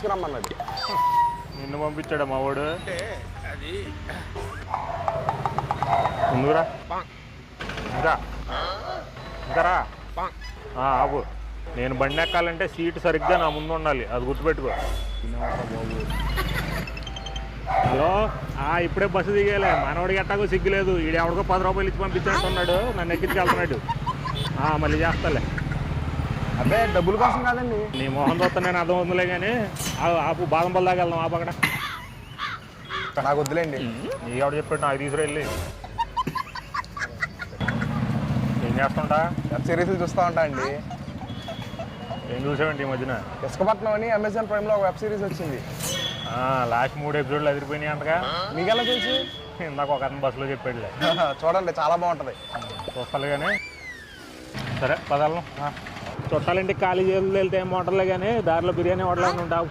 తీసుకురమ్మన్నాడు. నిన్ను పంపించాడు మా వాడు. ముందురా ఇంకా రా. ఆగు. నేను బండి ఎక్కాలంటే సీటు సరిగ్గా నా ముందు ఉండాలి, అది గుర్తుపెట్టుకో. హలో, ఇప్పుడే బస్సు దిగేలే. మనవాడికి ఎట్టాగో సిగ్గులేదు, ఈడెవడికో 10 రూపాయలు ఇచ్చి పంపించేస్తున్నాడు, నన్ను ఎక్కించుకెళ్తున్నాడు. మళ్ళీ చేస్తాలే. అదే డబ్బుల కోసం కాదండి. నీ మొహం చూస్తా నేను అర్థం అవుతుందిలే కానీ ఆపు. బాదం పల్లాగా వెళ్దాం ఆపు అక్కడ. నాకు వద్దులేండి. నీ ఎవడు చెప్పాడు నాకు తీసుకురెళ్ళి. ఏం చేస్తుంటా? వెబ్ సిరీస్లు చూస్తూ ఉంటా అండి. ఏం చూసావండి ఈ మధ్యన? ఇసుకపట్నం అని అమెజాన్ ప్రైమ్లో ఒక వెబ్ సిరీస్ వచ్చింది. లాస్ట్ 3 ఎపిసోడ్లు అదిరిపోయినాయి అంటగా. మీకు ఎలా తెలుసు? ఇందాక ఒక అతను బస్సులో చెప్పాడులే. చూడండి, చాలా బాగుంటుంది. చూస్తాలే కానీ. సరే పదాలను చుట్టాలంటే ఖాళీ చేతులు వెళ్తే ఏం బాగుంటుందిలే కానీ దారిలో బిర్యానీ హోటల్ ఉంటావు.